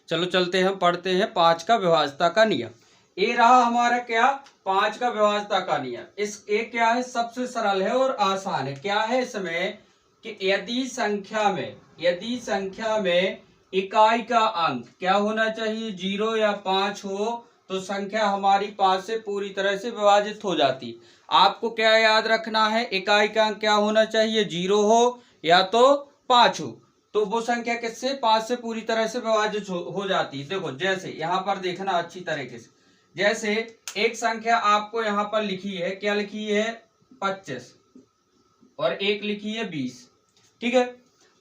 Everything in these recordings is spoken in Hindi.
चलो चलते हैं, पढ़ते हैं 5 का विभाज्यता का नियम। ये रहा हमारा क्या 5 का विभाज्यता का नियम। इस एक क्या है, सबसे सरल है और आसान है। क्या है इसमें कि यदि संख्या में इकाई का अंक क्या होना चाहिए, 0 या 5 हो तो संख्या हमारी 5 से पूरी तरह से विभाजित हो जाती। आपको क्या याद रखना है, इकाई का अंक क्या होना चाहिए, 0 हो या तो 5 हो, तो वो संख्या किससे 5 से पूरी तरह से विभाजित हो जाती है। देखो जैसे यहाँ पर देखना अच्छी तरीके से, जैसे एक संख्या आपको यहाँ पर लिखी है, क्या लिखी है 25 और एक लिखी है 20, ठीक है।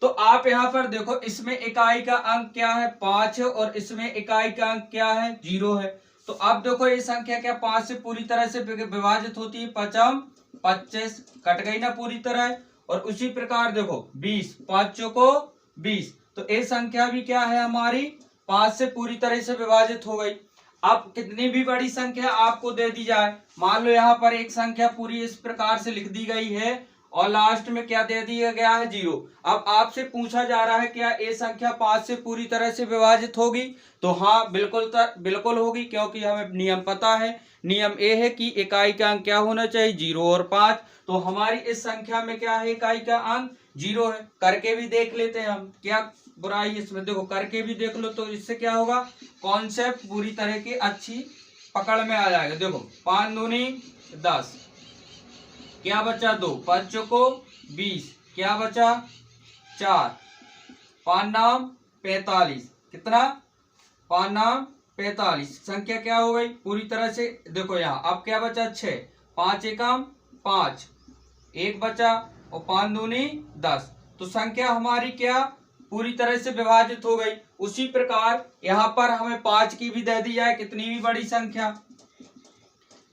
तो आप यहाँ पर देखो, इसमें इकाई का अंक क्या है 5 है और इसमें इकाई का अंक क्या है 0 है। तो अब देखो ये संख्या क्या 5 से पूरी तरह से विभाजित होती है, 5 25 कट गई ना पूरी तरह। और उसी प्रकार देखो 20, 5 को 20, तो ये संख्या भी क्या है हमारी 5 से पूरी तरह से विभाजित हो गई। अब कितनी भी बड़ी संख्या आपको दे दी जाए, मान लो यहाँ पर एक संख्या पूरी इस प्रकार से लिख दी गई है और लास्ट में क्या दे दिया गया है 0। अब आपसे पूछा जा रहा है क्या ये संख्या 5 से पूरी तरह से विभाजित होगी, तो हाँ बिल्कुल होगी, क्योंकि हमें नियम पता है। नियम ये है कि इकाई का अंक क्या होना चाहिए 0 और 5। तो हमारी इस संख्या में क्या है, इकाई का अंक 0 है। करके भी देख लेते हैं हम, क्या बुराई इसमें, देखो करके भी देख लो, तो इससे क्या होगा, कॉन्सेप्ट पूरी तरह की अच्छी पकड़ में आ जाएगा। देखो 5 दूनी 10, क्या बचा 2, 5 को 20, क्या बचा 4, 5 नाम 45, कितना 5 नाम 45, संख्या क्या हो गई पूरी तरह से। देखो यहाँ अब क्या बचा 6, 5 एकम 5, एक बचा और 5 दूनी 10, तो संख्या हमारी क्या पूरी तरह से विभाजित हो गई। उसी प्रकार यहाँ पर हमें 5 की भी दे दी जाए, कितनी भी बड़ी संख्या,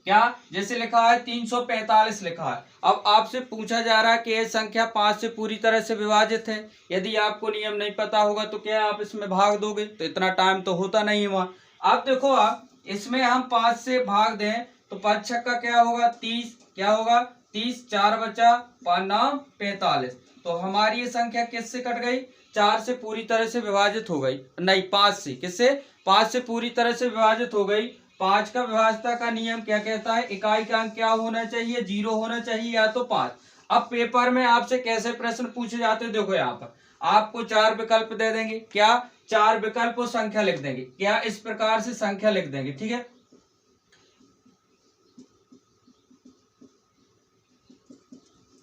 क्या जैसे लिखा है 345 लिखा है। अब आपसे पूछा जा रहा है कि यह संख्या 5 से पूरी तरह से विभाजित है। यदि आपको नियम नहीं पता होगा तो क्या आप इसमें भाग दोगे, तो इतना टाइम तो होता नहीं हुआ। अब देखो आप इसमें हम 5 से भाग दें तो 5 छक्का क्या होगा 30, क्या होगा 30, 4 बचा 5 नाम 45, तो हमारी ये संख्या किससे कट गई, 4 से पूरी तरह से विभाजित हो गई, नहीं 5 से, किससे 5 से पूरी तरह से विभाजित हो गई। 5 का विभाज्यता का नियम क्या कहता है, इकाई का अंक क्या होना चाहिए 0 होना चाहिए या तो 5। अब पेपर में आपसे कैसे प्रश्न पूछे जाते हैं, देखो यहाँ पर आपको 4 विकल्प दे देंगे, क्या 4 विकल्प और संख्या लिख देंगे, क्या इस प्रकार से संख्या लिख देंगे, ठीक है।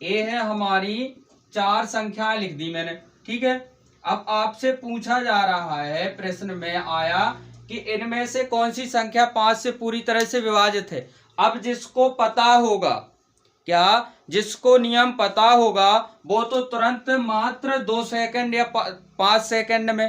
ये है हमारी 4 संख्याएं लिख दी मैंने, ठीक है। अब आपसे पूछा जा रहा है, प्रश्न में आया कि इनमें से कौन सी संख्या 5 से पूरी तरह से विभाजित है। अब जिसको पता होगा, क्या जिसको नियम पता होगा वो तो तुरंत मात्र 2 सेकंड या 5 सेकंड में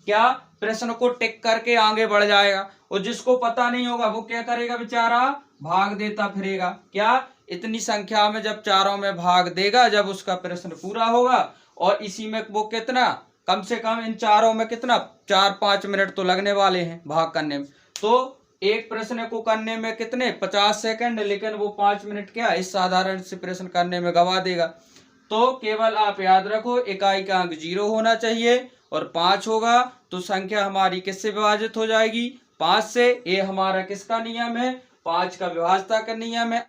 क्या प्रश्न को टिक करके आगे बढ़ जाएगा, और जिसको पता नहीं होगा वो क्या करेगा बेचारा, भाग देता फिरेगा। क्या इतनी संख्या में जब चारों में भाग देगा, जब उसका प्रश्न पूरा होगा, और इसी में वो कितना कम से कम इन चारों में कितना 4-5 मिनट तो लगने वाले हैं भाग करने में। तो एक प्रश्न को करने में कितने 50 सेकंड, लेकिन वो 5 मिनट क्या इस साधारण से प्रश्न करने में गवा देगा। तो केवल आप याद रखो इकाई का अंक 0 होना चाहिए और 5 होगा, तो संख्या हमारी किससे विभाजित हो जाएगी 5 से। ये हमारा किसका नियम है, 5 का विभाज्यता का नियम है।